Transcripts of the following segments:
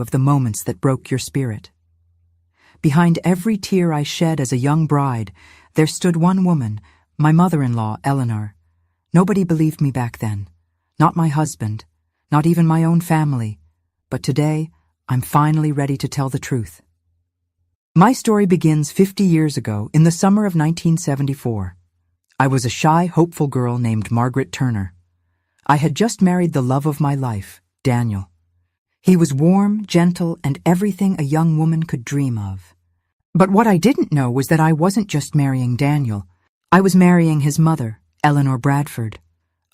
you of the moments that broke your spirit. Behind every tear I shed as a young bride, there stood one woman, my mother-in-law, Eleanor. Nobody believed me back then. Not my husband, not even my own family. But today, I'm finally ready to tell the truth. My story begins 50 years ago, in the summer of 1974. I was a shy, hopeful girl named Margaret Turner. I had just married the love of my life, Daniel. He was warm, gentle, and everything a young woman could dream of. But what I didn't know was that I wasn't just marrying Daniel. I was marrying his mother, Eleanor Bradford,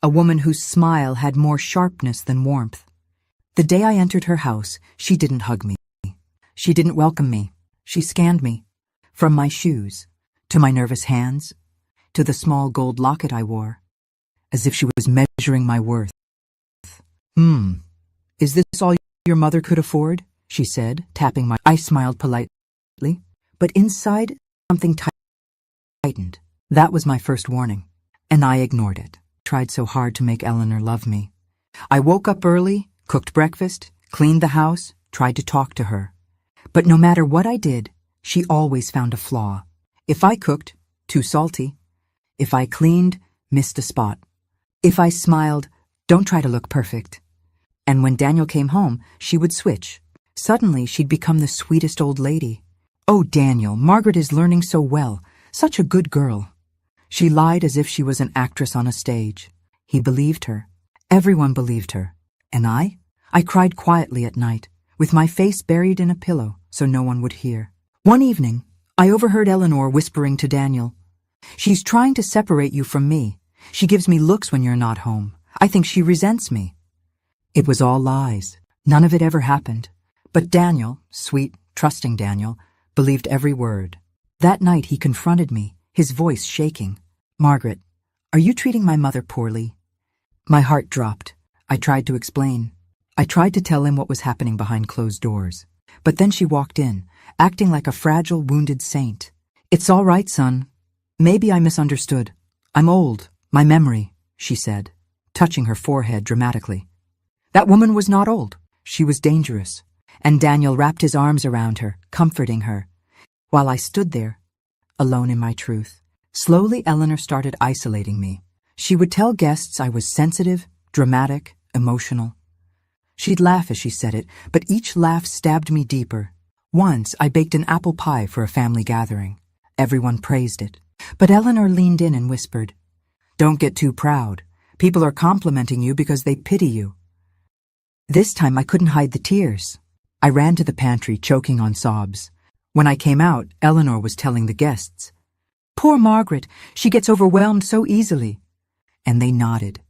a woman whose smile had more sharpness than warmth. The day I entered her house, she didn't hug me. She didn't welcome me. She scanned me, from my shoes, to my nervous hands, to the small gold locket I wore, as if she was measuring my worth. Is this all your mother could afford? She said, tapping my... I smiled politely, but inside something tightened. That was my first warning, and I ignored it. Tried so hard to make Eleanor love me. I woke up early, cooked breakfast, cleaned the house, tried to talk to her. But no matter what I did, she always found a flaw. If I cooked, too salty. If I cleaned, missed a spot. If I smiled, don't try to look perfect. And when Daniel came home, she would switch. Suddenly, she'd become the sweetest old lady. Oh, Daniel, Margaret is learning so well. Such a good girl. She lied as if she was an actress on a stage. He believed her. Everyone believed her. And I cried quietly at night, with my face buried in a pillow so no one would hear. One evening, I overheard Eleanor whispering to Daniel, "She's trying to separate you from me. She gives me looks when you're not home. I think she resents me." It was all lies. None of it ever happened. But Daniel, sweet, trusting Daniel, believed every word. That night he confronted me, his voice shaking. "Margaret, are you treating my mother poorly?" My heart dropped. I tried to explain. I tried to tell him what was happening behind closed doors. But then she walked in, acting like a fragile, wounded saint. "It's all right, son. Maybe I misunderstood. I'm old. My memory," she said, touching her forehead dramatically. That woman was not old. She was dangerous. And Daniel wrapped his arms around her, comforting her, while I stood there, alone in my truth. Slowly, Eleanor started isolating me. She would tell guests I was sensitive, dramatic, emotional. She'd laugh as she said it, but each laugh stabbed me deeper. Once, I baked an apple pie for a family gathering. Everyone praised it. But Eleanor leaned in and whispered, "Don't get too proud. People are complimenting you because they pity you." This time I couldn't hide the tears. I ran to the pantry, choking on sobs. When I came out, Eleanor was telling the guests, "Poor Margaret, she gets overwhelmed so easily." And they nodded,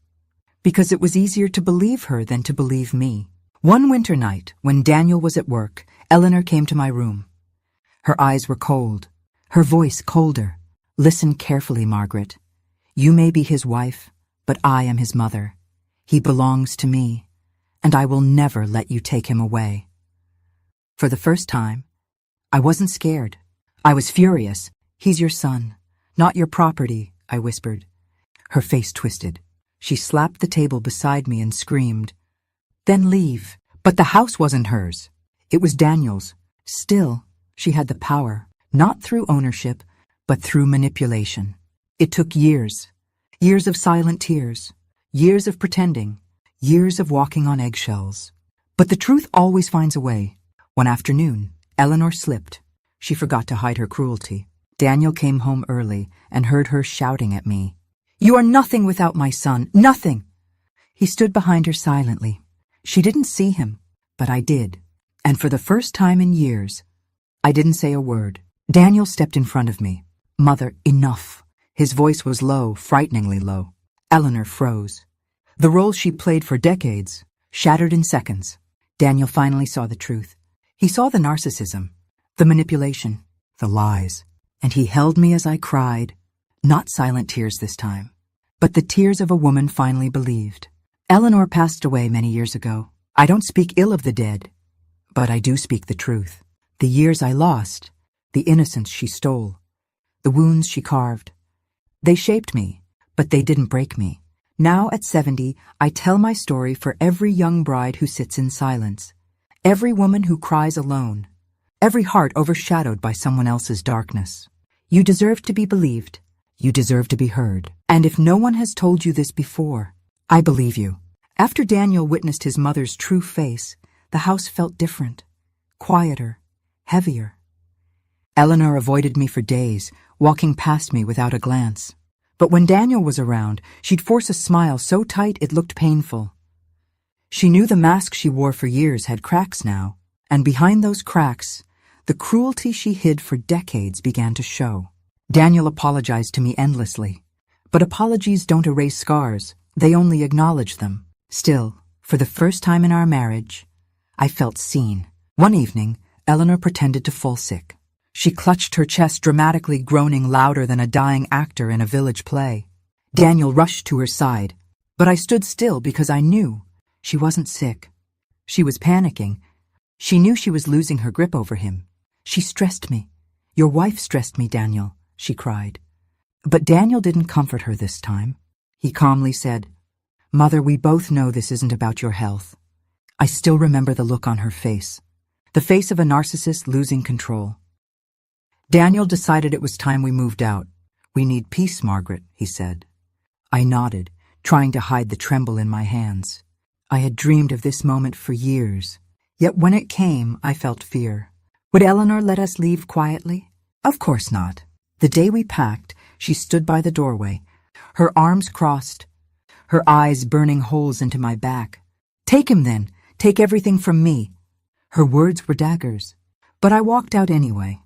because it was easier to believe her than to believe me. One winter night, when Daniel was at work, Eleanor came to my room. Her eyes were cold, her voice colder. "Listen carefully, Margaret. You may be his wife, but I am his mother. He belongs to me, and I will never let you take him away." For the first time, I wasn't scared. I was furious. "He's your son, not your property," I whispered. Her face twisted. She slapped the table beside me and screamed, "Then leave." But the house wasn't hers. It was Daniel's. Still, she had the power, not through ownership, but through manipulation. It took years. Years of silent tears. Years of pretending. Years of walking on eggshells. But the truth always finds a way. One afternoon, Eleanor slipped. She forgot to hide her cruelty. Daniel came home early and heard her shouting at me, "You are nothing without my son, nothing!" He stood behind her silently. She didn't see him, but I did. And for the first time in years, I didn't say a word. Daniel stepped in front of me. "Mother, enough." His voice was low, frighteningly low. Eleanor froze. The role she played for decades shattered in seconds. Daniel finally saw the truth. He saw the narcissism, the manipulation, the lies. And he held me as I cried, not silent tears this time, but the tears of a woman finally believed. Eleanor passed away many years ago. I don't speak ill of the dead, but I do speak the truth. The years I lost, the innocence she stole, the wounds she carved. They shaped me, but they didn't break me. Now at 70, I tell my story for every young bride who sits in silence, Every woman who cries alone. Every heart overshadowed by someone else's darkness. You deserve to be believed. You deserve to be heard. And if no one has told you this before, I believe you. After Daniel witnessed his mother's true face, the house felt different, quieter, heavier. Eleanor avoided me for days, walking past me without a glance. But when Daniel was around, she'd force a smile so tight it looked painful. She knew the mask she wore for years had cracks now, and behind those cracks, the cruelty she hid for decades began to show. Daniel apologized to me endlessly. But apologies don't erase scars, they only acknowledge them. Still, for the first time in our marriage, I felt seen. One evening, Eleanor pretended to fall sick. She clutched her chest dramatically, groaning louder than a dying actor in a village play. Daniel rushed to her side, but I stood still because I knew she wasn't sick. She was panicking. She knew she was losing her grip over him. She stressed me. Your wife stressed me, Daniel, she cried. But Daniel didn't comfort her this time. He calmly said, Mother, we both know this isn't about your health. I still remember the look on her face. The face of a narcissist losing control. Daniel decided it was time we moved out. We need peace, Margaret, he said. I nodded, trying to hide the tremble in my hands. I had dreamed of this moment for years. Yet when it came, I felt fear. Would Eleanor let us leave quietly? Of course not. The day we packed, she stood by the doorway, her arms crossed, her eyes burning holes into my back. Take him then. Take everything from me. Her words were daggers. But I walked out anyway.